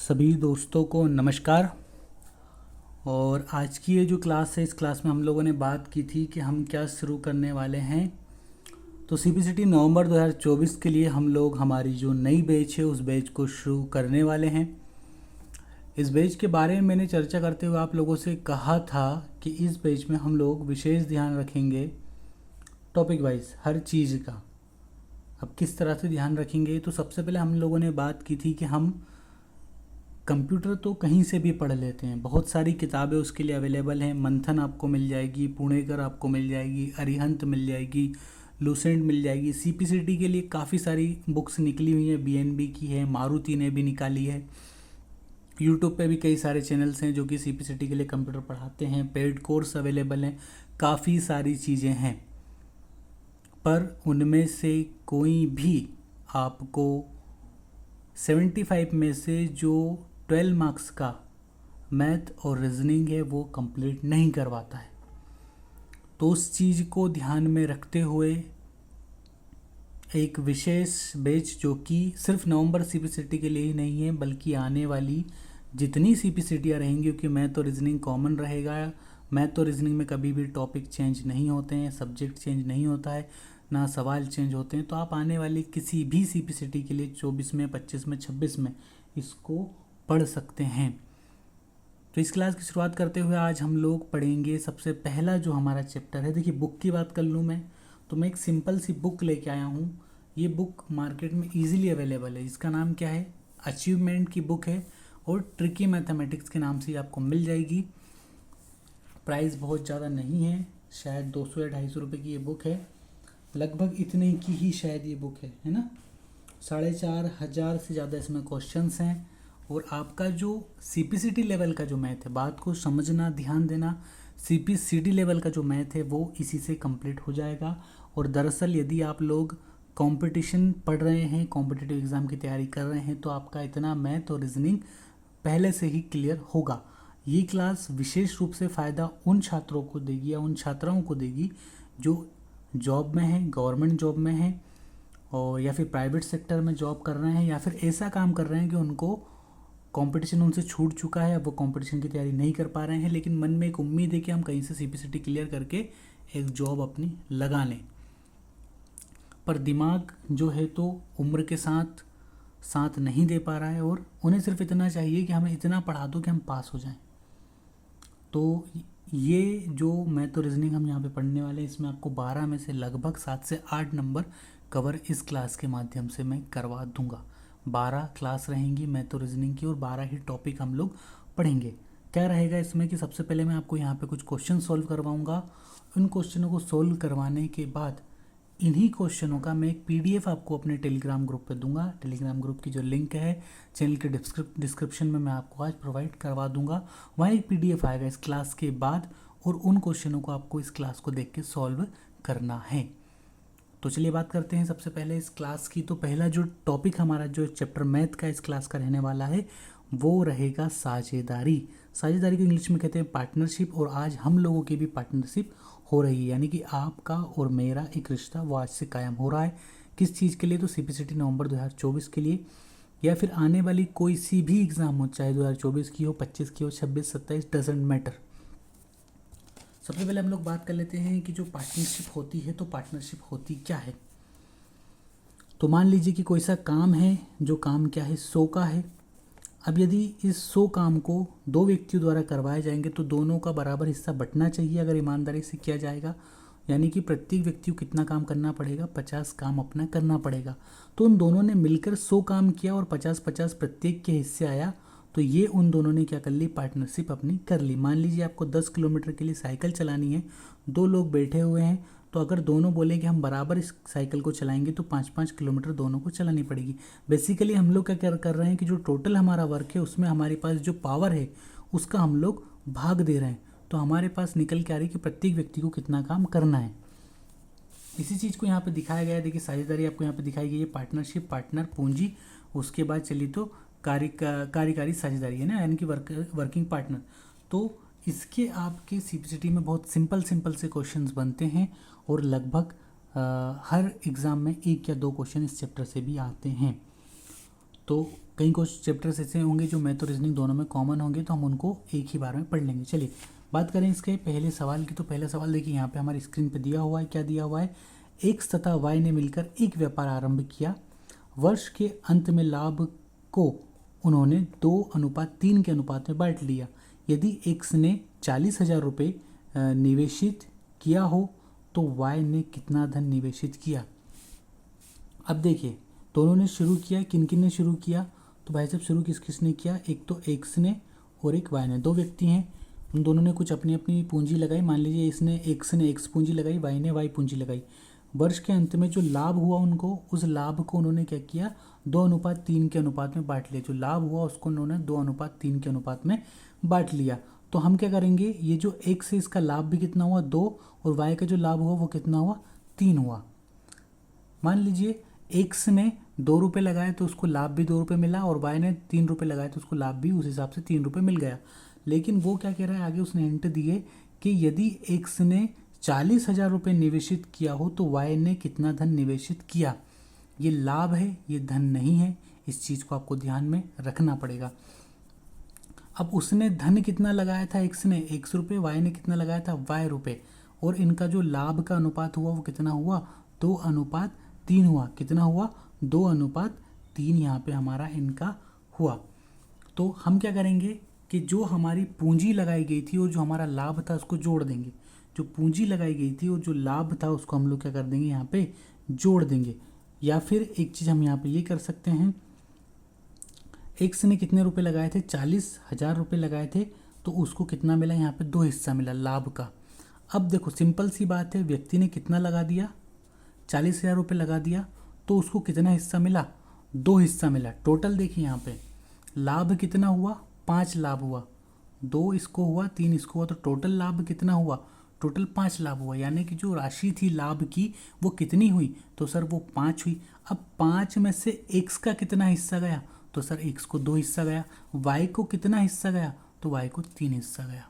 सभी दोस्तों को नमस्कार। और आज की ये जो क्लास है, इस क्लास में हम लोगों ने बात की थी कि हम क्या शुरू करने वाले हैं। तो सीपीसीटी नवंबर 2024 के लिए हम लोग हमारी जो नई बैच है उस बैच को शुरू करने वाले हैं। इस बैच के बारे में मैंने चर्चा करते हुए आप लोगों से कहा था कि इस बैच में हम लोग विशेष ध्यान रखेंगे टॉपिक वाइज हर चीज़ का। अब किस तरह से ध्यान रखेंगे, तो सबसे पहले हम लोगों ने बात की थी कि हम कंप्यूटर तो कहीं से भी पढ़ लेते हैं, बहुत सारी किताबें उसके लिए अवेलेबल हैं। मंथन आपको मिल जाएगी, पुणेकर आपको मिल जाएगी, अरिहंत मिल जाएगी, लूसेंट मिल जाएगी। सीपीसीटी के लिए काफ़ी सारी बुक्स निकली हुई हैं, बीएनबी की है, मारुति ने भी निकाली है। यूट्यूब पे भी कई सारे चैनल्स हैं जो कि सीपीसीटी के लिए कंप्यूटर पढ़ाते हैं। पेड कोर्स अवेलेबल हैं, काफ़ी सारी चीज़ें हैं। पर उनमें से कोई भी आपको 75 में से जो 12 मार्क्स का मैथ और रीजनिंग है वो कंप्लीट नहीं करवाता है। तो उस चीज़ को ध्यान में रखते हुए एक विशेष बैच जो कि सिर्फ नवंबर सीपीसीटी के लिए ही नहीं है, बल्कि आने वाली जितनी सीपीसीटियाँ रहेंगी, क्योंकि मैथ और रीजनिंग कॉमन रहेगा। मैथ और रीजनिंग में कभी भी टॉपिक चेंज नहीं होते हैं, सब्जेक्ट चेंज नहीं होता है, ना सवाल चेंज होते हैं। तो आप आने वाली किसी भी सीपीसीटी के लिए 24 में, 25 में, 26 में इसको पढ़ सकते हैं। तो इस क्लास की शुरुआत करते हुए आज हम लोग पढ़ेंगे सबसे पहला जो हमारा चैप्टर है। देखिए, बुक की बात कर लूँ मैं, तो मैं एक सिंपल सी बुक लेके आया हूँ। ये बुक मार्केट में ईजिली अवेलेबल है। इसका नाम क्या है? अचीवमेंट की बुक है और ट्रिकी मैथमेटिक्स के नाम से आपको मिल जाएगी। प्राइस बहुत ज़्यादा नहीं है, शायद 200 या 250 रुपये की ये बुक है। लगभग इतने की ही शायद ये बुक है ना। 4500 से ज़्यादा इसमें क्वेश्चंस हैं। और आपका जो सीपीसीटी लेवल का जो मैथ है, बात को समझना, ध्यान देना, सीपीसीटी लेवल का जो मैथ है वो इसी से कंप्लीट हो जाएगा। और दरअसल यदि आप लोग कंपटीशन पढ़ रहे हैं, कॉम्पिटिटिव एग्ज़ाम की तैयारी कर रहे हैं, तो आपका इतना मैथ और रीजनिंग पहले से ही क्लियर होगा। ये क्लास विशेष रूप से फ़ायदा उन छात्रों को देगी या उन छात्राओं को देगी जो जॉब में हैं, गवर्नमेंट जॉब में हैं, और या फिर प्राइवेट सेक्टर में जॉब कर रहे हैं, या फिर ऐसा काम कर रहे हैं कि उनको कंपटीशन उनसे छूट चुका है, अब वो कंपटीशन की तैयारी नहीं कर पा रहे हैं, लेकिन मन में एक उम्मीद है कि हम कहीं से सीपीसीटी क्लियर करके एक जॉब अपनी लगा लें। पर दिमाग जो है तो उम्र के साथ साथ नहीं दे पा रहा है, और उन्हें सिर्फ इतना चाहिए कि हमें इतना पढ़ा दो कि हम पास हो जाएं। तो ये जो मैथ और रीजनिंग हम यहाँ पे पढ़ने वाले हैं, इसमें आपको 12 में से लगभग 7 से 8 नंबर कवर इस क्लास के माध्यम से मैं करवा दूंगा। 12 क्लास रहेंगी मैथ और रीजनिंग की, और 12 ही टॉपिक हम लोग पढ़ेंगे। क्या रहेगा इसमें कि सबसे पहले मैं आपको यहाँ पे कुछ क्वेश्चन सॉल्व करवाऊँगा। उन क्वेश्चनों को सॉल्व करवाने के बाद इन्हीं क्वेश्चनों का मैं एक पीडीएफ आपको अपने टेलीग्राम ग्रुप पे दूंगा। टेलीग्राम ग्रुप की जो लिंक है चैनल के डिस्क्रिप्शन में मैं आपको आज प्रोवाइड करवा दूंगा। वहाँ एक पीडीएफ आएगा इस क्लास के बाद, और उन क्वेश्चनों को आपको इस क्लास को देख के सॉल्व करना है। तो चलिए बात करते हैं सबसे पहले इस क्लास की। तो पहला जो टॉपिक हमारा जो चैप्टर मैथ का इस क्लास का रहने वाला है वो रहेगा साझेदारी। साझेदारी को इंग्लिश में कहते हैं पार्टनरशिप, और आज हम लोगों की भी पार्टनरशिप हो रही है, यानी कि आपका और मेरा एक रिश्ता वो आज से कायम हो रहा है। किस चीज़ के लिए? तो सीपीसीटी नवंबर 2024 के लिए, या फिर आने वाली कोई सी भी एग्ज़ाम हो, चाहे 2024 की हो, 25 की हो, 26, 27, डजेंट मैटर। सबसे पहले हम लोग बात कर लेते हैं कि जो पार्टनरशिप होती है, तो पार्टनरशिप होती क्या है। तो मान लीजिए कि कोई सा काम है, जो काम क्या है, 100 का है। अब यदि इस 100 काम को 2 व्यक्तियों द्वारा करवाए जाएंगे तो दोनों का बराबर हिस्सा बंटना चाहिए अगर ईमानदारी से किया जाएगा। यानी कि प्रत्येक व्यक्ति को कितना काम करना पड़ेगा? 50 काम अपना करना पड़ेगा। तो उन दोनों ने मिलकर 100 काम किया और 50-50 प्रत्येक के हिस्से आया, तो ये उन दोनों ने क्या कर ली? पार्टनरशिप अपनी कर ली। मान लीजिए आपको 10 किलोमीटर के लिए साइकिल चलानी है, 2 लोग बैठे हुए हैं, तो अगर दोनों बोले कि हम बराबर इस साइकिल को चलाएंगे तो 5-5 किलोमीटर दोनों को चलानी पड़ेगी। बेसिकली हम लोग क्या कर रहे हैं कि जो टोटल हमारा वर्क है उसमें हमारे पास जो पावर है उसका हम लोग भाग दे रहे हैं। तो हमारे पास निकल के आ रही है कि प्रत्येक व्यक्ति को कितना काम करना है। इसी चीज़ को यहाँ पे दिखाया गया है। देखिए, साझेदारी आपको यहाँ पे दिखाई गई है, पार्टनरशिप, पार्टनर, पूंजी, उसके बाद चलिए तो कार्यकारी साझेदारी है ना, यानी कि वर्किंग पार्टनर। तो इसके आपके सीपीसीटी में बहुत सिंपल से क्वेश्चंस बनते हैं, और लगभग हर एग्ज़ाम में 1 या 2 क्वेश्चन इस चैप्टर से भी आते हैं। तो कई कुछ चैप्टर्स ऐसे होंगे जो मैथ और रीजनिंग दोनों में कॉमन होंगे, तो हम उनको एक ही बार में पढ़ लेंगे। चलिए बात करें इसके पहले सवाल की। तो पहला सवाल देखिए यहाँ पे हमारी स्क्रीन पे दिया हुआ है। क्या दिया हुआ है? एक्स तथा वाई ने मिलकर एक व्यापार आरंभ किया। वर्ष के अंत में लाभ को उन्होंने 2:3 के अनुपात में बांट लिया। यदि एक्स ने 40,000 रुपये निवेशित किया हो तो वाई ने कितना धन निवेशित किया? अब देखिए दोनों ने शुरू किया, किन किन ने शुरू किया? तो भाई साहब शुरू किस किसने किया? एक तो एक्स ने और एक वाई ने, दो व्यक्ति हैं। उन दोनों ने कुछ अपनी अपनी पूंजी लगाई। मान लीजिए इसने एक्स ने एक्स पूंजी लगाई, वाई ने वाई पूंजी लगाई। वर्ष के अंत में जो लाभ हुआ उनको, उस लाभ को उन्होंने क्या किया? 2:3 के अनुपात में बांट लिया। जो लाभ हुआ उसको उन्होंने 2:3 के अनुपात में बांट लिया। तो हम क्या करेंगे, ये जो एक्स है इसका लाभ भी कितना हुआ? 2, और वाई का जो लाभ हुआ वो कितना हुआ? 3 हुआ। मान लीजिए एक्स ने 2 रुपये लगाए तो उसको लाभ भी 2 रुपये मिला, और वाई ने 3 रुपये लगाए तो उसको लाभ भी उस हिसाब से 3 रुपये मिल गया। लेकिन वो क्या कह रहा है आगे, उसने हिंट दिए कि यदि एक्स ने 40,000 रुपये निवेशित किया हो तो वाई ने कितना धन निवेशित किया। ये लाभ है, ये धन नहीं है। इस चीज़ को आपको ध्यान में रखना पड़ेगा। अब उसने धन कितना लगाया था एक्स ने? x रुपये। वाई ने कितना लगाया था? y रुपये। और इनका जो लाभ का अनुपात हुआ वो कितना हुआ? 2:3 हुआ। कितना हुआ? 2:3 यहाँ पे हमारा इनका हुआ। तो हम क्या करेंगे कि जो हमारी पूंजी लगाई गई थी और जो हमारा लाभ था उसको जोड़ देंगे। जो पूंजी लगाई गई थी और जो लाभ था उसको हम लोग क्या कर देंगे, यहाँ पे जोड़ देंगे। या फिर एक चीज़ हम यहाँ पे ये कर सकते हैं, एक्स ने कितने रुपए लगाए थे? 40,000 रुपये लगाए थे, तो उसको कितना मिला? यहाँ पे 2 हिस्सा मिला लाभ का। अब देखो सिंपल सी बात है, व्यक्ति ने कितना लगा दिया? 40,000 रुपये लगा दिया, तो उसको कितना हिस्सा मिला? 2 हिस्सा मिला। टोटल देखिए यहाँ पे लाभ कितना हुआ? 5 लाभ हुआ। 2 इसको हुआ, 3 इसको हुआ, तो टोटल लाभ कितना हुआ? टोटल 5 लाभ हुआ। यानी कि जो राशि थी लाभ की वो कितनी हुई? तो सर वो 5 हुई। अब 5 में से एक्स का कितना हिस्सा गया? तो सर एक्स को 2 हिस्सा गया। वाई को कितना हिस्सा गया? तो वाई को 3 हिस्सा गया।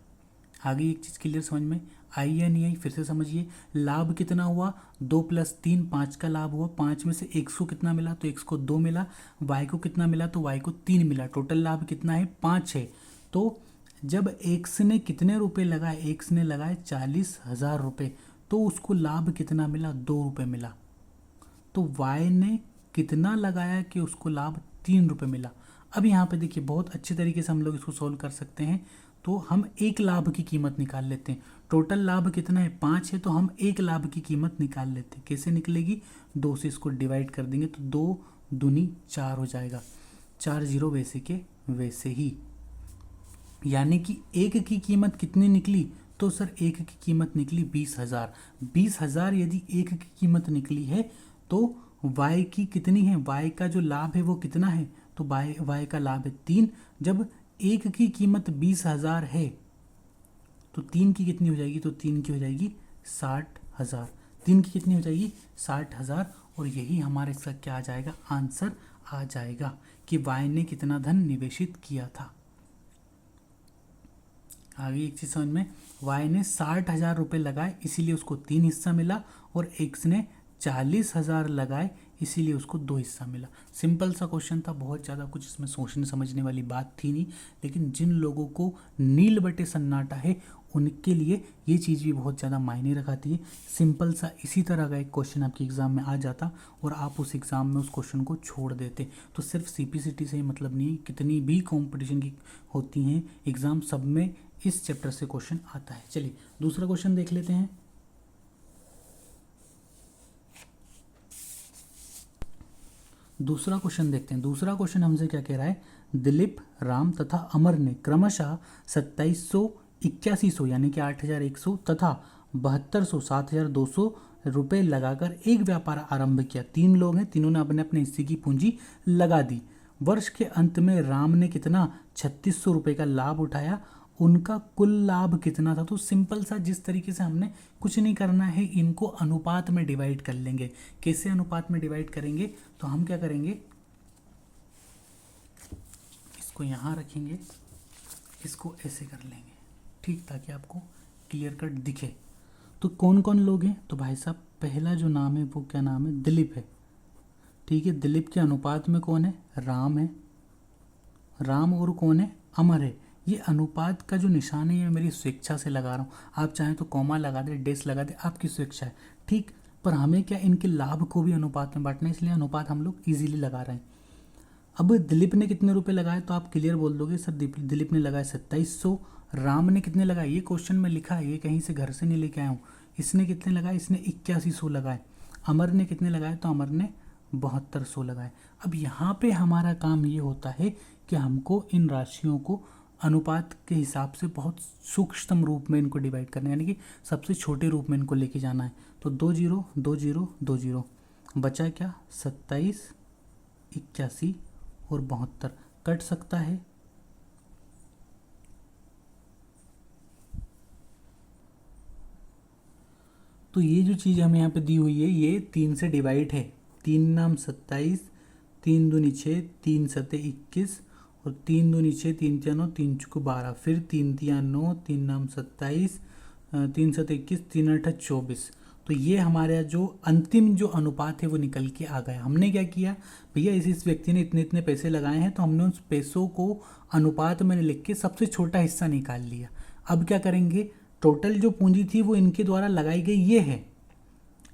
आगे एक चीज़ क्लियर समझ में आई या नहीं आई? फिर से समझिए। लाभ कितना हुआ? 2 + 3 5 का लाभ हुआ। 5 में से एक्स को कितना मिला? तो एक्स को 2 मिला। वाई को कितना मिला? तो वाई को 3 मिला। टोटल लाभ कितना है? 5 है। तो जब एक्स ने कितने रुपए लगाए? एक्स ने लगाए 40,000 रुपये, तो उसको लाभ कितना मिला? 2 रुपये मिला। तो वाई ने कितना लगाया कि उसको लाभ 3 रुपये मिला। अब यहाँ पे देखिए बहुत अच्छे तरीके से हम लोग इसको सॉल्व कर सकते हैं। तो हम एक लाभ की कीमत निकाल लेते हैं। टोटल लाभ कितना है? 5 है, तो हम एक लाभ की कीमत निकाल लेते हैं। कैसे निकलेगी? 2 से इसको डिवाइड कर देंगे तो 2 दूनी 4 हो जाएगा। 4 0 वैसे के वैसे ही। यानी कि एक की कीमत कितनी निकली? तो सर एक की कीमत निकली 20,000। 20,000 यदि एक की कीमत निकली है तो y की कितनी है? y का जो लाभ है वो कितना है? तो y का लाभ है 3। जब एक की कीमत 20,000 है तो 3 की कितनी हो जाएगी? तो 3 की हो जाएगी 60,000। 3 की कितनी हो जाएगी? 60,000। और यही हमारे इसका क्या आ जाएगा? आंसर आ जाएगा कि y ने कितना धन निवेशित किया था। आगे एक चीज़ समझ में, y ने 60,000 रुपये लगाए इसीलिए उसको 3 हिस्सा मिला, और x ने 40,000 लगाए इसीलिए उसको 2 हिस्सा मिला। सिंपल सा क्वेश्चन था, बहुत ज़्यादा कुछ इसमें सोचने समझने वाली बात थी नहीं। लेकिन जिन लोगों को नील बटे सन्नाटा है उनके लिए ये चीज़ भी बहुत ज़्यादा मायने रखाती है। सिंपल सा इसी तरह का एक क्वेश्चन आपके एग्ज़ाम में आ जाता और आप उस एग्ज़ाम में उस क्वेश्चन को छोड़ देते। तो सिर्फ CPCT से ही मतलब नहीं, कितनी भी कॉम्पिटिशन की होती हैं एग्ज़ाम, सब में इस चैप्टर से क्वेश्चन आता है। चलिए दूसरा क्वेश्चन देख लेते हैं। दूसरा क्वेश्चन देखते हैं। दूसरा क्वेश्चन हमसे क्या कह रहा है? दिलीप, राम तथा अमर ने क्रमशः 2700, 8100 यानी कि 8100 तथा 7200, 7200 रुपये लगाकर एक व्यापार आरंभ किया। 3 लोग हैं, तीनों ने अपने अपने हिस्से की पूंजी लगा दी। वर्ष के अंत में राम ने कितना? 3600 रुपये का लाभ उठाया। उनका कुल लाभ कितना था? तो सिंपल सा, जिस तरीके से हमने कुछ नहीं करना है, इनको अनुपात में डिवाइड कर लेंगे। कैसे अनुपात में डिवाइड करेंगे? तो हम क्या करेंगे, इसको यहाँ रखेंगे, इसको ऐसे कर लेंगे, ठीक, ताकि आपको क्लियर कट दिखे। तो कौन कौन लोग हैं? तो भाई साहब पहला जो नाम है वो क्या नाम है? दिलीप है। ठीक है, दिलीप के अनुपात में कौन है? राम है। राम और कौन है? अमर है। ये अनुपात का जो निशान है ये मेरी स्वेच्छा से लगा रहा हूँ, आप चाहें तो कॉमा लगा दे, डेस लगा दे, आपकी स्वेच्छा है। ठीक, पर हमें क्या इनके लाभ को भी अनुपात में बांटना है, इसलिए अनुपात हम लोग इजीली लगा रहे हैं। अब दिलीप ने कितने रुपए लगाए, तो आप क्लियर बोल दोगे सर दिलीप ने लगाए 2700। राम ने कितने लगाए, ये क्वेश्चन में लिखा है, ये कहीं से घर से नहीं लेके आया हूँ। इसने कितने लगाए, इसने 8100 लगाए। अमर ने कितने लगाए, तो अमर ने 7200 लगाए। अब यहाँ पे हमारा काम ये होता है कि हमको इन राशियों को अनुपात के हिसाब से बहुत सूक्ष्म रूप में इनको डिवाइड करना है, यानी कि सबसे छोटे रूप में इनको लेके जाना है। तो 2 0 2 0 2 0 बचा क्या, 27, 81 और 72 कट सकता है। तो ये जो चीज़ हमें यहाँ पे दी हुई है ये 3 से डिवाइड है। 3 नाम 27, 3 दूनी 6, 3 सते 21 और 3 दूनी 6, 3 तिया 9, 3 चुको 12, फिर 3 तिया 9, 3 नाम 27, 3 सते 21, 3 अठा 24। तो ये हमारा जो अंतिम जो अनुपात है वो निकल के आ गया। हमने क्या किया भैया, इस व्यक्ति ने इतने इतने पैसे लगाए हैं, तो हमने उस पैसों को अनुपात में लिख के सबसे छोटा हिस्सा निकाल लिया। अब क्या करेंगे, टोटल जो पूंजी थी वो इनके द्वारा लगाई गई ये है,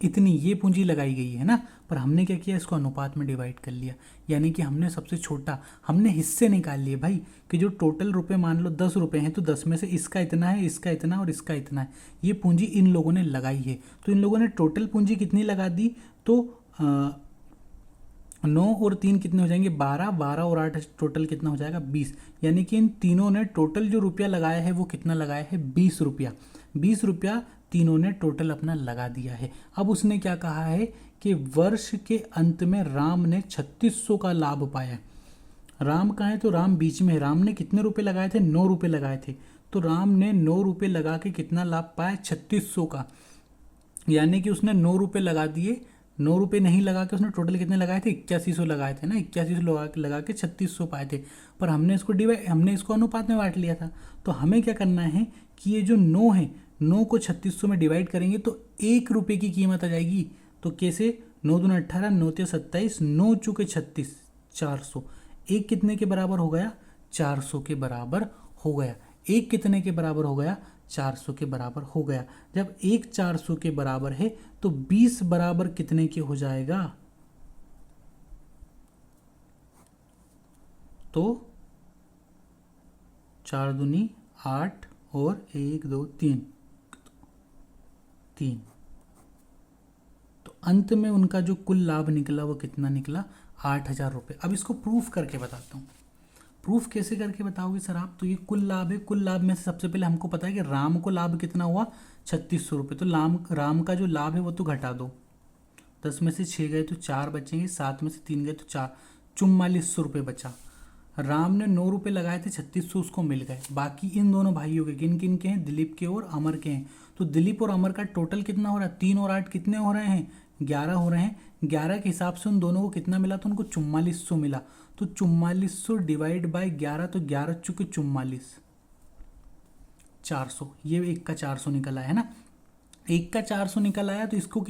इतनी ये पूंजी लगाई गई है ना, पर हमने क्या किया, इसको अनुपात में डिवाइड कर लिया। यानी कि हमने सबसे छोटा, हमने हिस्से निकाल लिए भाई, कि जो टोटल रुपए मान लो 10 रुपए हैं, तो 10 में से इसका इतना है, इसका इतना और इसका इतना है, ये पूंजी इन लोगों ने लगाई है। तो इन लोगों ने टोटल पूंजी कितनी लगा दी, तो 9 और 3 कितने हो जाएंगे, 12, 12 और 8 टोटल कितना हो जाएगा, 20। यानी कि इन तीनों ने टोटल जो रुपया लगाया है वो कितना लगाया है, 20 रुपया। 20 रुपया तीनों ने टोटल अपना लगा दिया है। अब उसने क्या कहा है कि वर्ष के अंत में राम ने 3600 का लाभ पाया। राम कहाँ है, तो राम बीच में है। राम ने कितने रुपए लगाए थे, 9 रुपए लगाए थे। तो राम ने 9 रुपए लगा के कितना लाभ पाया, 3600 का। यानी कि उसने 9 रुपए लगा दिए, 9 रुपए नहीं लगा के उसने टोटल कितने लगाए थे, 8100 लगाए थे ना, 8100 लगा के 3600 पाए थे। पर हमने इसको अनुपात में बांट लिया था। तो हमें क्या करना है कि ये जो 9 है, 9 को 3600 में डिवाइड करेंगे तो 1 रुपये की कीमत आ जाएगी। तो कैसे, 9 दूना 18, 9 तिया 27, 9 चुके 36, 400। एक कितने के बराबर हो गया, 400 के बराबर हो गया। एक कितने के बराबर हो गया, 400 के बराबर हो गया। जब एक 400 के बराबर है तो 20 बराबर कितने के हो जाएगा, तो 4 दूनी 8 और 1 2 3, तो अंत में उनका जो कुल लाभ निकला वो कितना निकला, 8000 रुपये। अब इसको प्रूफ करके बताता हूँ। प्रूफ कैसे करके बताओगे सर आप, तो ये कुल लाभ है। कुल लाभ में से सबसे पहले हमको पता है कि राम को लाभ कितना हुआ, 3600 रुपये। तो राम का जो लाभ है वो तो घटा दो, 10 में से 6 गए तो 4 बचेंगे, 7 में से 3 गए तो 4, 4400 रुपये बचा। राम ने 9 रुपये लगाए थे, 3600 उसको मिल गए। बाकी इन दोनों भाइयों के, किन किन के हैं, दिलीप के और अमर के हैं। तो दिलीप और अमर का टोटल कितना हो रहा है, 3 और 8 कितने हो रहे हैं, 11 हो रहे हैं। 11 के हिसाब से उन दोनों को कितना मिला, तो उनको 4400 मिला। तो 4400 डिवाइड बाय 11, तो 11 चुके 44, 400। ये एक का 400 निकल आया है ना, एक का 400 निकल आया। तो इसको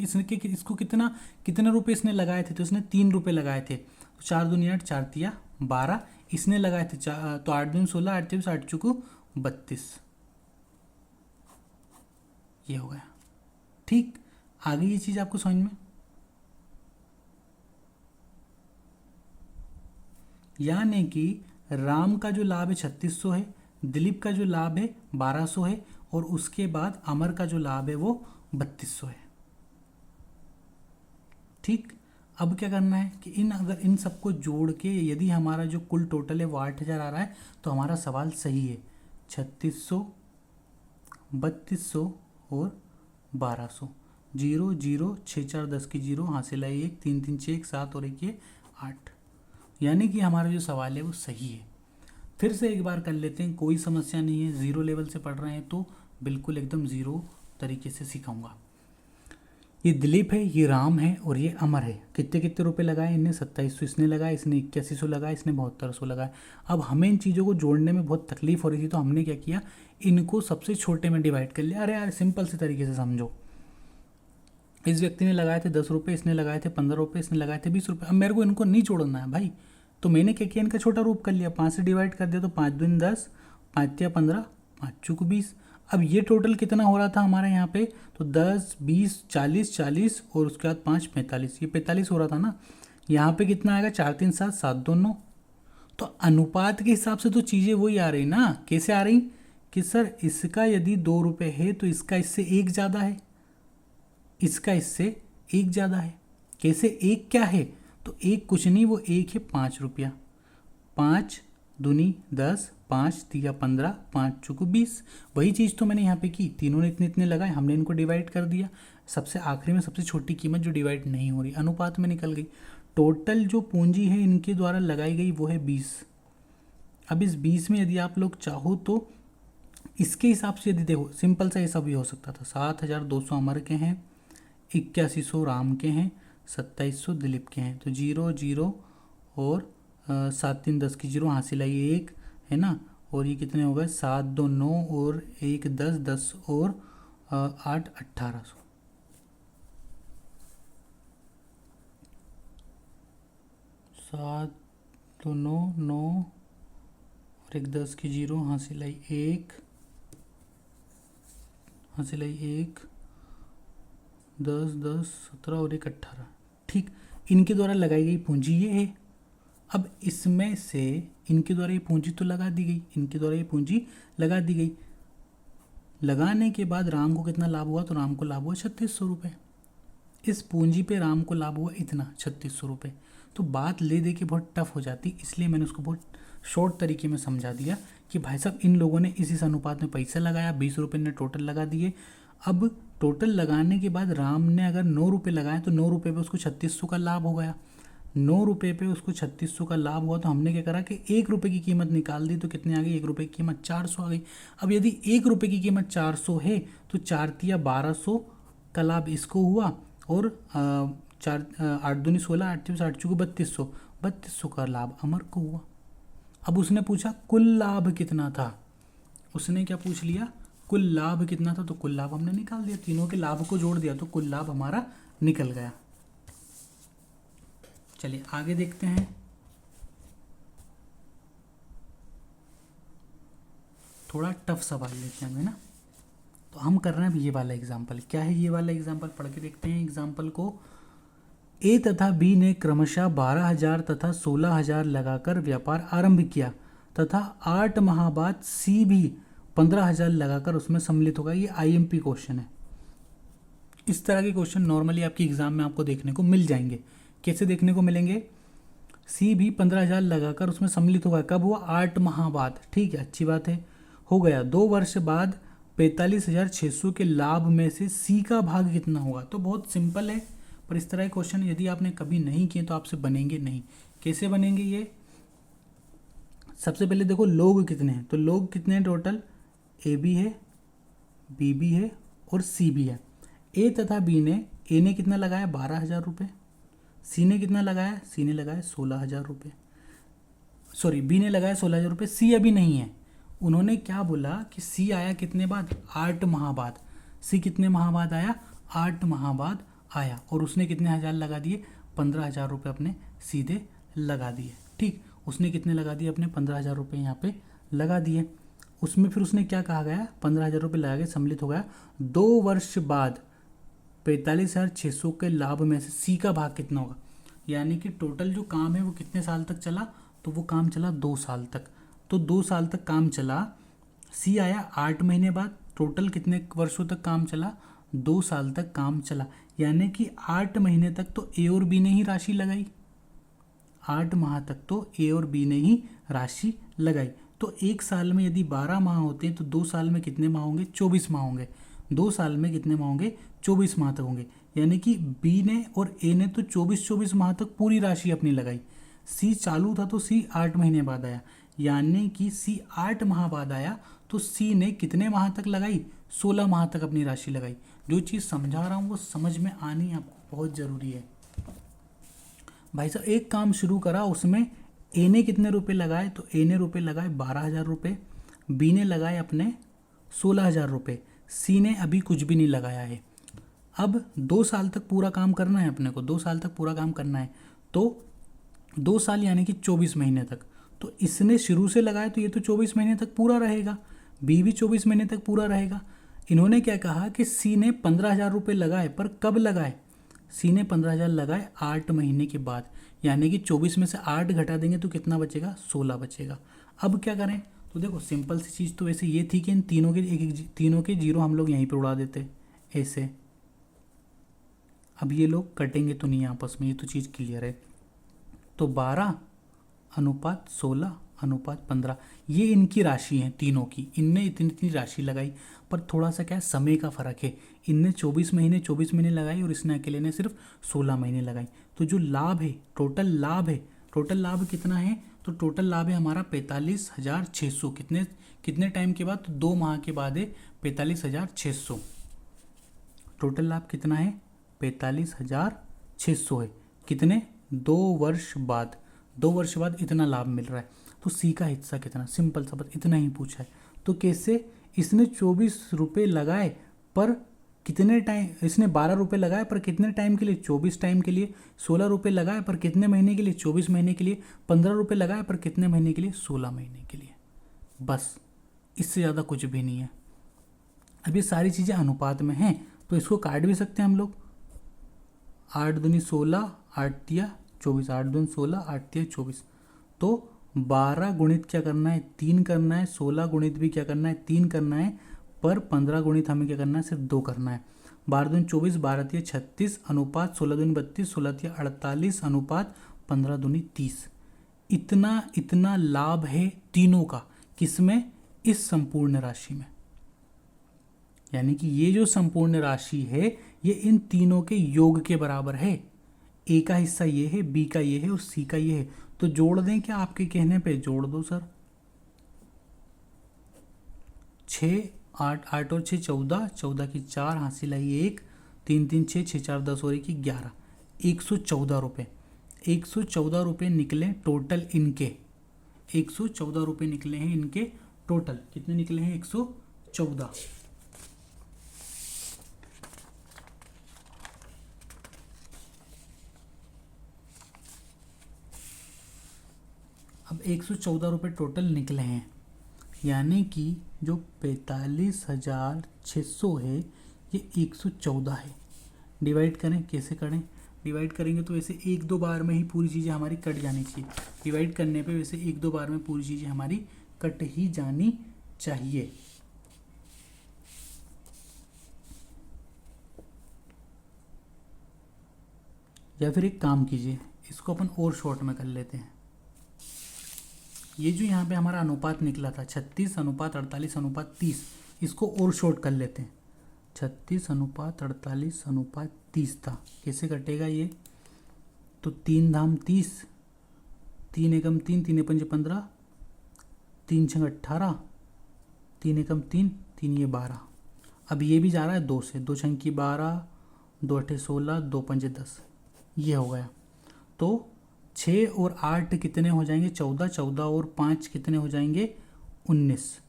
कितने रुपए इसने लगाए थे, तो इसने 3 रुपये लगाए थे। तो 4 दूनी 8, 4 तिया 12, इसने लगाए थे तो 8 दूनी 16, 8 23, 8 चुको 32, ये हो गया। ठीक, आगे ये चीज आपको समझ में, यानी कि राम का जो लाभ है 3600 है, दिलीप का जो लाभ है 1200 है, और उसके बाद अमर का जो लाभ है वो 3200 है। ठीक, अब क्या करना है कि अगर इन सबको जोड़ के यदि हमारा जो कुल टोटल है वो 8000 आ रहा है तो हमारा सवाल सही है। 3600, 3200 और 1200, 0 0 6 4 10 की 0, हासिल है 1, 3 3 6 1 7 और 1 ये 8। यानी कि हमारा जो सवाल है वो सही है। फिर से एक बार कर लेते हैं, कोई समस्या नहीं है। ज़ीरो लेवल से पढ़ रहे हैं तो बिल्कुल एकदम ज़ीरो तरीके से सिखाऊंगा। ये दिलीप है, ये राम है और ये अमर है। कितने कितने रुपए लगाए इनने, 2700 इसने लगाया, इसने 8100 लगाया, इसने 7200 लगाया। अब हमें इन चीज़ों को जोड़ने में बहुत तकलीफ हो रही थी, तो हमने क्या किया, इनको सबसे छोटे में डिवाइड कर लिया। अरे यार सिंपल से तरीके से समझो, इस व्यक्ति ने लगाए थे 10 रुपये, इसने लगाए थे 15 रुपये, इसने लगाए थे 20 रुपये। अब मेरे को इनको नहीं जोड़ना है भाई, तो मैंने क्या किया, इनका छोटा रूप कर लिया, 5 से डिवाइड कर दिया, तो 5 दूनी 10, 5 तिया 15, 5 चौक 20। अब ये टोटल कितना हो रहा था हमारे यहाँ पे, तो 10, 20, 40, 40 और उसके बाद 5, 45, ये 45 हो रहा था ना। यहाँ पे कितना आएगा, 4 3 7, 7 2 9। तो अनुपात के हिसाब से तो चीज़ें वही आ रही ना। कैसे आ रही कि सर इसका यदि 2 रुपये है तो इसका इससे एक ज़्यादा है, इसका इससे एक ज़्यादा है। कैसे, एक क्या है, तो एक कुछ नहीं, वो एक है 5 रुपया। 5 दूनी 10, 5 तिया 15, 5 चौक 20। वही चीज़ तो मैंने यहाँ पे की, तीनों ने इतने इतने लगाए, हमने इनको डिवाइड कर दिया। सबसे आखिरी में सबसे छोटी कीमत जो डिवाइड नहीं हो रही, अनुपात में निकल गई। टोटल जो पूंजी है इनके द्वारा लगाई गई वो है 20। अब इस 20 में यदि आप लोग चाहो तो इसके हिसाब से यदि देखो, सिंपल सा ऐसा भी हो सकता था, 7,200 अमर के हैं, 8100 राम के हैं, 2700 दिलीप के हैं। तो 0 0 और 7 3 10 की 0 हासिल आई 1 है ना। और ये कितने हो गए, 7 2 9 और 1 10, 10 और 8 1800। 7 2 9 9 और 1 10 की 0 हासिल आई 1, हासिल आई 1 10 10 17 और 1 18। ठीक, इनके द्वारा लगाई गई पूंजी ये है। अब इसमें से इनके द्वारा ये पूंजी तो लगा दी गई, इनके द्वारा ये पूंजी लगा दी गई। लगाने के बाद राम को कितना लाभ हुआ, तो राम को लाभ हुआ 3600 रुपये। इस पूंजी पे राम को लाभ हुआ इतना 3600 रुपये। तो बात ले दे के बहुत टफ हो जाती, इसलिए मैंने उसको बहुत शॉर्ट तरीके में समझा दिया कि भाई साहब इन लोगों ने इस अनुपात में पैसा लगाया, 20 रुपये ने टोटल लगा दिए। अब टोटल लगाने के बाद राम ने अगर 9 रुपये लगाए तो 9 रुपये पे उसको 3600 का लाभ हो गया। 9 रुपये पे उसको 3600 का लाभ हुआ, तो हमने क्या करा कि 1 रुपये की कीमत निकाल दी। तो कितने आ गई, 1 रुपये की कीमत 400 आ गई। अब यदि 1 रुपये की कीमत 400 है तो 4 तिया 1200 का लाभ इसको हुआ, और 4 8 दूनी 16, 8 3 8 चौक 3200 का लाभ अमर को हुआ। अब उसने पूछा कुल लाभ कितना था, उसने क्या पूछ लिया, कुल लाभ कितना था। तो कुल लाभ हमने निकाल दिया, तीनों के लाभ को जोड़ दिया तो कुल लाभ हमारा निकल गया। चलिए आगे देखते हैं। थोड़ा टफ सवाल लेते हैं हमें ना, तो हम कर रहे हैं ये वाला एग्जाम्पल। क्या है ये वाला एग्जाम्पल, पढ़ के देखते हैं एग्जाम्पल को। ए तथा बी ने क्रमशः 12,000 तथा 16,000 लगाकर व्यापार आरंभ किया तथा 8 माह बाद सी भी 15,000 लगाकर उसमें सम्मिलित होगा। ये आईएमपी क्वेश्चन है। इस तरह के क्वेश्चन नॉर्मली आपकी एग्जाम में आपको देखने को मिल जाएंगे। कैसे देखने को मिलेंगे, सी भी 15,000 लगाकर उसमें सम्मिलित होगा, कब हुआ, 8 माह बाद। ठीक है, अच्छी बात है, हो गया। 2 वर्ष बाद 45,600 के लाभ में से सी का भाग कितना होगा। तो बहुत सिंपल है, पर इस तरह के क्वेश्चन यदि आपने कभी नहीं किए तो आपसे बनेंगे नहीं। कैसे बनेंगे ये, सबसे पहले देखो लोग कितने हैं। तो लोग कितने हैं टोटल, ए बी है, बी भी है और सी भी है। ए तथा बी ने, ए ने कितना लगाया 12,000 रुपये, सी ने कितना लगाया, सी ने लगाया 16,000 रुपये, सॉरी बी ने लगाया 16,000 रुपये। सी अभी नहीं है, उन्होंने क्या बोला कि सी आया कितने बाद, 8 माह बाद। सी कितने माह बाद आया, 8 माह बाद आया, और उसने कितने हज़ार लगा दिए, 15,000 रुपये अपने सीधे लगा दिए। ठीक, उसने कितने लगा दिए, अपने 15,000 रुपये यहाँ पे लगा दिए। उसमें फिर उसने क्या कहा गया, 15,000 रुपये लगा के सम्मिलित हो गया। 2 वर्ष बाद 45,600 के लाभ में से सी का भाग कितना होगा। यानी कि टोटल जो काम है वो कितने साल तक चला, तो वो काम चला 2 साल तक। तो 2 साल तक काम चला, सी आया 8 महीने बाद। टोटल कितने वर्षों तक काम चला, 2 साल तक काम चला। यानी कि 8 महीने तक तो ए और बी ने ही राशि लगाई, 8 माह तक तो ए और बी ने ही राशि लगाई। तो 1 साल में यदि 12 माह होते हैं तो 2 साल में कितने माह होंगे, 24 माह होंगे। 2 साल में कितने माह होंगे, 24 माह तक होंगे। यानी कि बी ने और ए ने तो 24 माह तक पूरी राशि अपनी लगाई। सी चालू था तो सी 8 महीने बाद आया, यानी कि सी 8 माह बाद आया तो सी ने कितने माह तक लगाई, 16 माह तक अपनी राशि लगाई। जो चीज़ समझा रहा हूँ वो समझ में आनी आपको बहुत ज़रूरी है। भाई साहब एक काम शुरू करा, उसमें ए ने कितने रुपए लगाए, तो ए ने रुपए लगाए 12,000 रुपये, बी ने लगाए अपने 16,000 रुपये, सी ने अभी कुछ भी नहीं लगाया है। अब 2 साल तक पूरा काम करना है अपने को, 2 साल तक पूरा काम करना है, तो 2 साल यानी कि 24 महीने तक। तो इसने शुरू से लगाया तो ये तो 24 महीने तक पूरा रहेगा, बी भी 24 महीने तक पूरा रहेगा। इन्होंने क्या कहा कि सी ने 15,000 रुपये लगाए, पर कब लगाए? सी ने 15,000 लगाए 8 महीने के बाद, यानी कि 24 में से 8 घटा देंगे तो कितना बचेगा? 16 बचेगा। अब क्या करें? तो देखो सिंपल सी चीज़ तो वैसे ये थी कि इन तीनों के जीरो हम लोग यहीं पे उड़ा देते ऐसे। अब ये लोग कटेंगे तो नहीं आपस में, ये तो चीज़ क्लियर है। तो 12:16:15 ये इनकी राशि है तीनों की, इनने इतनी इतनी राशि लगाई, पर थोड़ा सा क्या है, समय का फ़र्क है। इनने 24 महीने लगाई और इसने अकेले ने सिर्फ 16 महीने लगाई। तो जो लाभ है, टोटल लाभ कितना है? तो टोटल लाभ है हमारा 45,600। कितने टाइम के बाद? तो 2 माह के बाद है 45,600। टोटल लाभ कितना है? 45,600 है। कितने? 2 वर्ष बाद। 2 वर्ष बाद इतना लाभ मिल रहा है। तो सी का हिस्सा कितना? सिंपल सा, बस इतना ही पूछा है। तो कैसे? इसने 24 रुपये लगाए पर कितने टाइम? इसने 12 रुपये लगाए पर कितने टाइम के लिए? 24 टाइम के लिए। 16 रुपये लगाए पर कितने महीने के लिए? 24 महीने के लिए। 15 रुपये लगाए पर कितने महीने के लिए? 16 महीने के लिए। बस, इससे ज़्यादा कुछ भी नहीं है। अब ये सारी चीज़ें अनुपात में हैं तो इसको काट भी सकते हैं हम लोग। 8 दूनी 16, 8 तिया 24, 8 दूनी 16, 8 तिया 24। तो 12 गुणित क्या करना है? 3 करना है। 16 गुणित भी क्या करना है? 3 करना है। पर 15 गुणित हमें क्या करना है? सिर्फ 2 करना है। 12 दूनी 24, 12 तिया 36 अनुपात 16 दूनी 32, 16 तिया 48 अनुपात 15 दूनी 30। इतना लाभ है तीनों का। किसमें? इस संपूर्ण राशि में। यानी कि ये जो संपूर्ण राशि है ये इन तीनों के योग के बराबर है। ए का हिस्सा ये है, बी का ये है और सी का ये है। तो जोड़ दें क्या? आपके कहने पे जोड़ दो सर। 6 8 8 और 6 14, 14 की 4 हासिल आई 1, 3 3 6 6 4 10 और 1 11, 114 रुपये। 114 रुपये निकले टोटल इनके। 114 रुपये निकले हैं इनके टोटल। कितने निकले हैं? 114। अब 114 रुपये टोटल निकले हैं, यानी कि जो 45,600 है ये 114 है। डिवाइड करें, कैसे करें? डिवाइड करेंगे तो वैसे 1-2 बार में ही पूरी चीज़ें हमारी कट जानी चाहिए। डिवाइड करने पे वैसे 1-2 बार में पूरी चीज़ें हमारी कट ही जानी चाहिए। या फिर एक काम कीजिए, इसको अपन और शॉर्ट में कर लेते हैं। ये जो यहाँ पे हमारा अनुपात निकला था 36:48:30, इसको और शॉर्ट कर लेते हैं। 36:48:30 था। कैसे कटेगा ये? तो 3 धाम 30, 3 एकम 3, 3 पंजे 15, 3 छंग 18, 3 एकम 3, 3 ये 12। अब ये भी जा रहा है 2 से, 2 छंग की 12, 2 अठे 16, 2 पंजे 10, ये हो गया। तो 6 और 8 कितने हो जाएंगे? 14, 14 और 5 कितने हो जाएंगे? 19।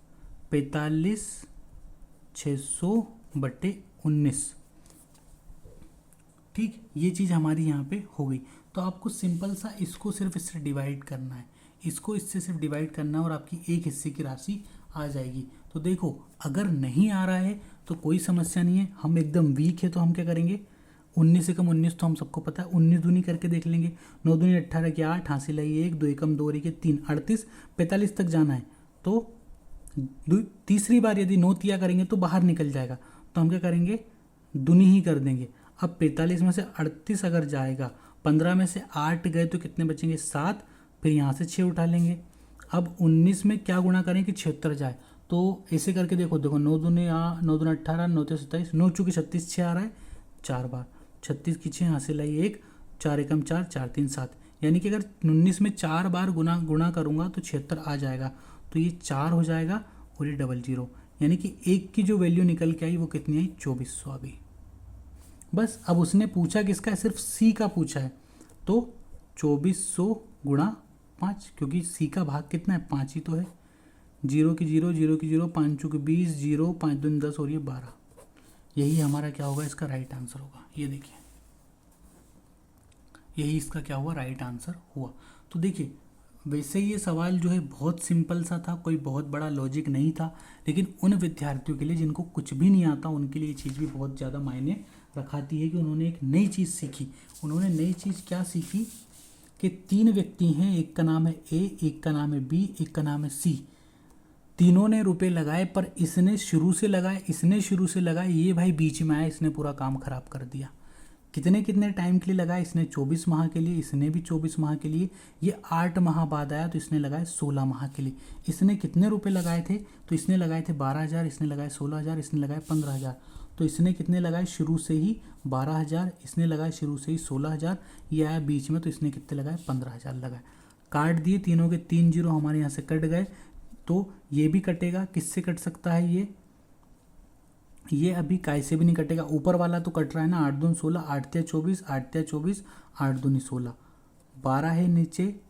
45,600/19। ठीक, ये चीज़ हमारी यहाँ पे हो गई। तो आपको सिंपल सा इसको सिर्फ इससे डिवाइड करना है, इसको इससे सिर्फ डिवाइड करना है और आपकी एक हिस्से की राशि आ जाएगी। तो देखो, अगर नहीं आ रहा है तो कोई समस्या नहीं है, हम एकदम वीक है तो हम क्या करेंगे? 19 से कम 19 तो हम सबको पता है, 19 दूनी करके देख लेंगे। 9 दूनी 18 की 8 हासिल है 1, 2 एकम 2 के 3, 38, 45 तक जाना है। तो तीसरी बार यदि 9 तिया करेंगे तो बाहर निकल जाएगा, तो हम क्या करेंगे? दूनी ही कर देंगे। अब 45 में से 38 अगर जाएगा, 15 में से 8 गए तो कितने बचेंगे? 7, फिर यहाँ से 6 उठा लेंगे। अब 19 में क्या गुणा करें कि 76 जाए? तो ऐसे करके देखो 9 दूनी 18, 9 तिया 27, 9 चूँकि 36, 6 आ रहा है 4 बार, 36 की 6 हासिल आई 1, 4 एकम 4, 4 3 7। यानी कि अगर 19 में 4 बार गुना करूँगा तो 76 आ जाएगा। तो ये 4 हो जाएगा और ये 00, यानी कि 1 की जो वैल्यू निकल के आई वो कितनी आई? 2400 आ गई। बस, अब उसने पूछा किसका है? सिर्फ सी का पूछा है। तो 2400 गुणा 5, क्योंकि सी का भाग कितना है? 5 ही तो है। 0 की 0, 0 की 0, 5 चूँकि 20, 0, 5 दूनी 10 और ये 12। यही हमारा क्या होगा, इसका राइट आंसर होगा। ये देखिए, यही इसका क्या हुआ, राइट आंसर हुआ। तो देखिए वैसे ये सवाल जो है बहुत सिंपल सा था, कोई बहुत बड़ा लॉजिक नहीं था, लेकिन उन विद्यार्थियों के लिए जिनको कुछ भी नहीं आता उनके लिए ये चीज़ भी बहुत ज़्यादा मायने रखाती है कि उन्होंने एक नई चीज़ सीखी। उन्होंने नई चीज़ क्या सीखी कि 3 व्यक्ति हैं, एक का नाम है ए, एक का नाम है बी, एक का नाम है सी। तीनों ने रुपए लगाए, पर इसने शुरू से लगाए, इसने शुरू से लगाए, ये भाई बीच में आया, इसने पूरा काम खराब कर दिया। कितने कितने टाइम के लिए लगाया, इसने 24 माह के लिए, इसने भी 24 माह के लिए, ये 8 माह बाद आया तो इसने लगाए 16 माह के लिए। इसने कितने रुपए लगाए थे, तो इसने लगाए थे 12,000, इसने लगाए 16,000, इसने लगाए 15,000। तो इसने कितने लगाए शुरू से ही 12,000, इसने लगाए शुरू से ही 16,000, ये आया बीच में तो इसने कितने लगाए 15,000 लगाए। काट दिए, तीनों के 3 जीरो हमारे यहाँ से कट गए, तो ये भी कटेगा। किससे कट सकता है ये अभी कैसे भी नहीं कटेगा, ऊपर वाला तो कट रहा है ना, 8 दूनी 16, 8 तिया 24, 8 तिया 24, 8 दूनी 16, 12 है नीचे,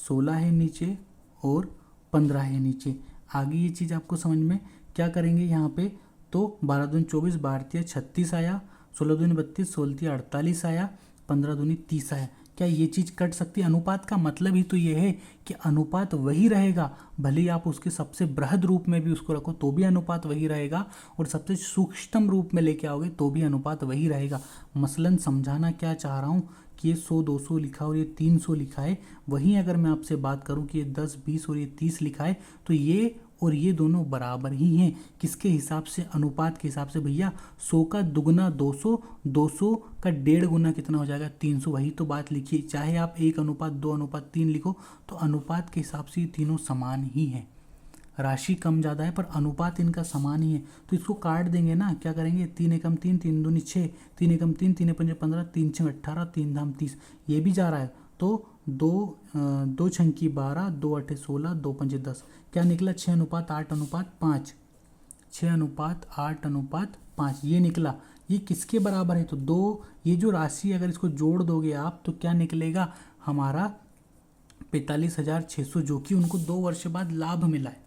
16 है नीचे और 15 है नीचे। आगे ये चीज़ आपको समझ में क्या करेंगे यहाँ पे, तो 12 दूनी 24, 12 तिया 36 आया, 16 दूनी 32, 16 तिया 48 आया, 15 दूनी 30 आया। क्या ये चीज़ कट सकती है? अनुपात का मतलब ही तो ये है कि अनुपात वही रहेगा, भले ही आप उसके सबसे बृहद रूप में भी उसको रखो तो भी अनुपात वही रहेगा, और सबसे सूक्ष्म रूप में लेके आओगे तो भी अनुपात वही रहेगा। मसलन समझाना क्या चाह रहा हूँ कि ये 100 200 लिखा है और ये 300 लिखा है, वहीं अगर मैं आपसे बात करूँ कि ये 10 20 और ये 30 लिखा है, तो ये और ये दोनों बराबर ही हैं। किसके हिसाब से? अनुपात के हिसाब से। भैया 100 का दुगना 200, 200 का 1.5 गुना कितना हो जाएगा 300। वही तो बात लिखिए, चाहे आप 1:2:3 लिखो, तो अनुपात के हिसाब से ये तीनों समान ही हैं। राशि कम ज़्यादा है पर अनुपात इनका समान ही है, तो इसको काट देंगे ना। क्या करेंगे, 3 एकम 3, 3 दूनी 6, 3 एकम 3, 3 पंजे 15, 3 छंग 18, 3 धाम 30, ये भी जा रहा है। तो 2 छंकी 12, 2 अठे 16, 2 पंजे 10, क्या निकला 6:8:5, 6:8:5 ये निकला। ये किसके बराबर है? तो 2, ये जो राशि अगर इसको जोड़ दोगे आप तो क्या निकलेगा हमारा 45,600, जो कि उनको 2 वर्ष बाद लाभ मिला है।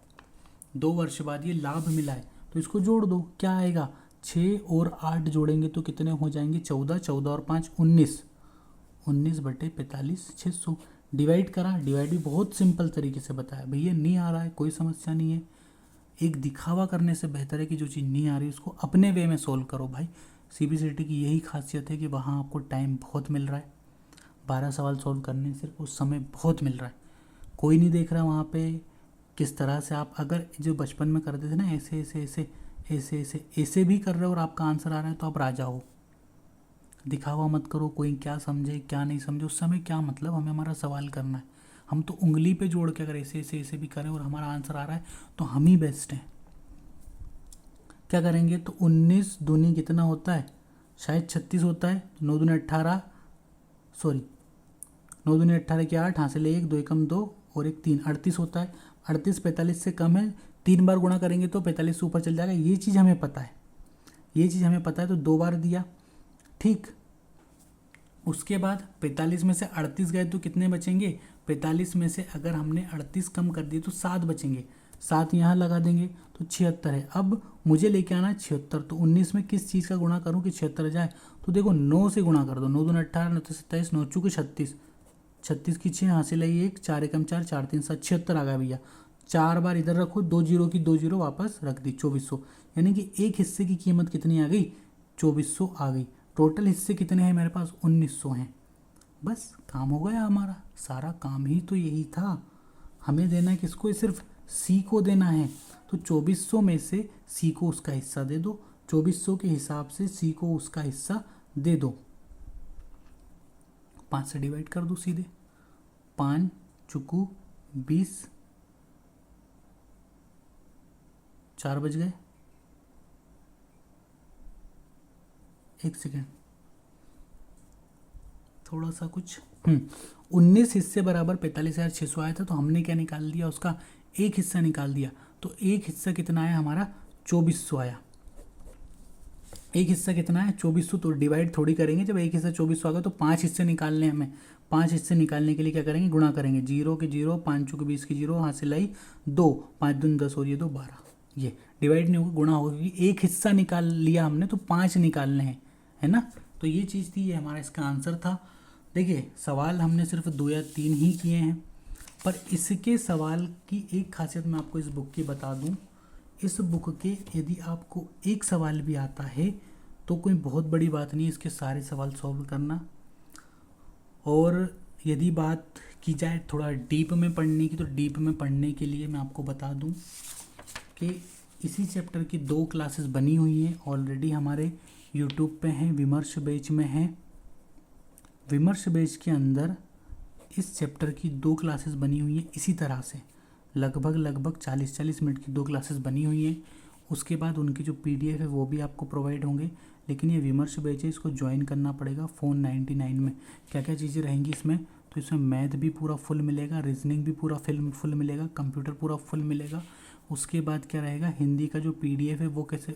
2 वर्ष बाद ये लाभ मिला है, तो इसको जोड़ दो, क्या आएगा 6 और 8 जोड़ेंगे तो कितने हो जाएंगे 14, 14 और 5 19, 19/45,600। डिवाइड करा, डिवाइड भी बहुत सिंपल तरीके से बताया भैया, नहीं आ रहा है कोई समस्या नहीं है। एक दिखावा करने से बेहतर है कि जो चीज़ नहीं आ रही उसको अपने वे में सोल्व करो भाई। सीबीसीटी की यही खासियत है कि वहाँ आपको टाइम बहुत मिल रहा है, 12 सवाल सोल्व करने से उस समय बहुत मिल रहा है, कोई नहीं देख रहा वहाँ पे किस तरह से आप अगर जो बचपन में करते थे ना ऐसे ऐसे ऐसे ऐसे ऐसे ऐसे भी कर रहे हो और आपका आंसर आ रहा है तो आप राजा हो। दिखावा मत करो, कोई क्या समझे क्या नहीं समझे उस समय क्या मतलब, हमें हमारा सवाल करना है। हम तो उंगली पे जोड़ के अगर ऐसे ऐसे ऐसे भी करें और हमारा आंसर आ रहा है तो हम ही बेस्ट हैं। क्या करेंगे, तो 19 दूनी कितना होता है, शायद 36 होता है, 9 दूनी 18, सॉरी 9 दूनी 18 के 8, हाथ से ले 1, 2 एकम 2 और 1 3, 38 होता है। 38 45 से कम है, 3 बार गुणा करेंगे तो 45 से ऊपर चल जाएगा। ये चीज़ हमें पता है, ये चीज़ हमें पता है, तो 2 बार दिया ठीक। उसके बाद 45 में से 38 गए तो कितने बचेंगे, 45 में से अगर हमने 38 कम कर दिए तो 7 बचेंगे, 7 यहाँ लगा देंगे तो 76 है। अब मुझे लेके आना है 76, तो 19 में किस चीज़ का गुणा करूँ कि 76 जाए, तो देखो 9 से गुणा कर दो, 9 दूनी 18, 9 तो 27, 9 चूँकि 36, 36 की 6 हासिल है 1, 4 एकम 4, 4 3 7, 76 आ गया भैया। 4 बार इधर रखो, 2 जीरो की 2 जीरो वापस रख दी, 2400, यानी कि एक हिस्से की कीमत कितनी आ गई 2400 आ गई। टोटल हिस्से कितने हैं मेरे पास 1900 हैं। बस काम हो गया हमारा, सारा काम ही तो यही था। हमें देना है किसको, सिर्फ सी को देना है। तो 2400 में से सी को उसका हिस्सा दे दो, 2400 के हिसाब से सी को उसका हिस्सा दे दो। 5 से डिवाइड कर दो सीधे, 5 चुकू 20, 4 बज गए, 1 सेकेंड थोड़ा सा कुछ 19 हिस्से बराबर 45,600 आया था, तो हमने क्या निकाल दिया, उसका एक हिस्सा निकाल दिया। तो एक हिस्सा कितना आया हमारा 2400 आया। एक हिस्सा कितना है 2400, तो डिवाइड थोड़ी करेंगे, जब एक हिस्सा 2400 आ गया तो 5 हिस्से निकालने हमें। 5 हिस्से निकालने के लिए क्या करेंगे, गुणा करेंगे, 0 के 0, 5 चुके 20 की 0, हाथ से लाई 2, 5 दूनी 10 और ये 2 12, ये डिवाइड नहीं होगा, गुणा होगा, क्योंकि एक हिस्सा निकाल लिया हमने तो 5 निकालने हैं, है ना। तो ये चीज़ थी, ये हमारा इसका आंसर था। देखिए सवाल हमने सिर्फ 2 या 3 ही किए हैं, पर इसके सवाल की एक खासियत मैं आपको इस बुक की बता दूं। इस बुक के यदि आपको एक सवाल भी आता है तो कोई बहुत बड़ी बात नहीं है इसके सारे सवाल सॉल्व करना। और यदि बात की जाए थोड़ा डीप में पढ़ने की, तो डीप में पढ़ने के लिए मैं आपको बता दूं कि इसी चैप्टर की 2 क्लासेस बनी हुई हैं ऑलरेडी, हमारे यूट्यूब पे हैं, विमर्श बैच में हैं। विमर्श बैच के अंदर इस चैप्टर की 2 क्लासेस बनी हुई हैं इसी तरह से, लगभग 40-40 मिनट की 2 क्लासेस बनी हुई हैं। उसके बाद उनकी जो PDF है वो भी आपको प्रोवाइड होंगे, लेकिन ये विमर्श बैच है, इसको ज्वाइन करना पड़ेगा फ़ोन99 में। क्या क्या चीज़ें रहेंगी इसमें, तो इसमें मैथ भी पूरा फुल मिलेगा, रीजनिंग भी पूरा फुल मिलेगा, कंप्यूटर पूरा फुल मिलेगा। उसके बाद क्या रहेगा, हिंदी का जो PDF है वो कैसे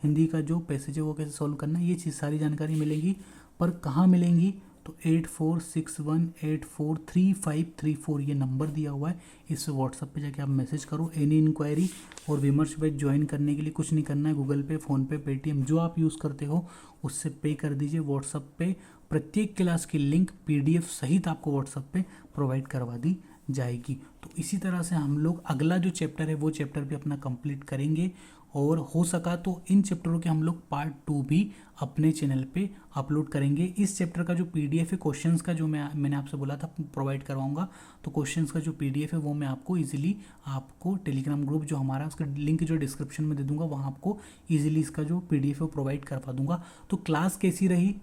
हिंदी का जो पैसेज है वो कैसे सॉल्व करना है, ये चीज़ सारी जानकारी मिलेगी। पर कहाँ मिलेंगी, तो 8461843534 ये नंबर दिया हुआ है, इस व्हाट्सअप पे जाके आप मैसेज करो एनी इंक्वायरी। और विमर्श बैच ज्वाइन करने के लिए कुछ नहीं करना है, गूगल पे, फ़ोनपे, पेटीएम जो आप यूज़ करते हो उससे पे कर दीजिए व्हाट्सअप पे। प्रत्येक क्लास की लिंक PDF सहित आपको व्हाट्सअप पे प्रोवाइड करवा दी जाएगी। तो इसी तरह से हम लोग अगला जो चैप्टर है वो चैप्टर भी अपना कंप्लीट करेंगे, और हो सका तो इन चैप्टरों के हम लोग पार्ट 2 भी अपने चैनल पे अपलोड करेंगे। इस चैप्टर का जो PDF है क्वेश्चंस का, जो मैंने आपसे बोला था प्रोवाइड करवाऊंगा, तो क्वेश्चंस का जो PDF है वो मैं आपको इजीली आपको टेलीग्राम ग्रुप जो हमारा, उसका लिंक जो डिस्क्रिप्शन में दे दूंगा, वहाँ आपको इजीली इसका जो PDF है वो प्रोवाइड करवा दूंगा। तो क्लास कैसी रही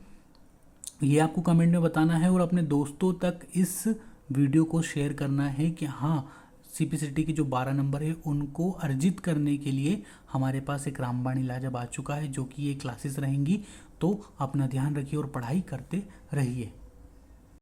ये आपको कमेंट में बताना है, और अपने दोस्तों तक इस वीडियो को शेयर करना है कि हाँ CPCT के जो 12 नंबर है उनको अर्जित करने के लिए हमारे पास एक रामबाण इलाजब आ चुका है, जो कि ये क्लासेस रहेंगी। तो अपना ध्यान रखिए और पढ़ाई करते रहिए।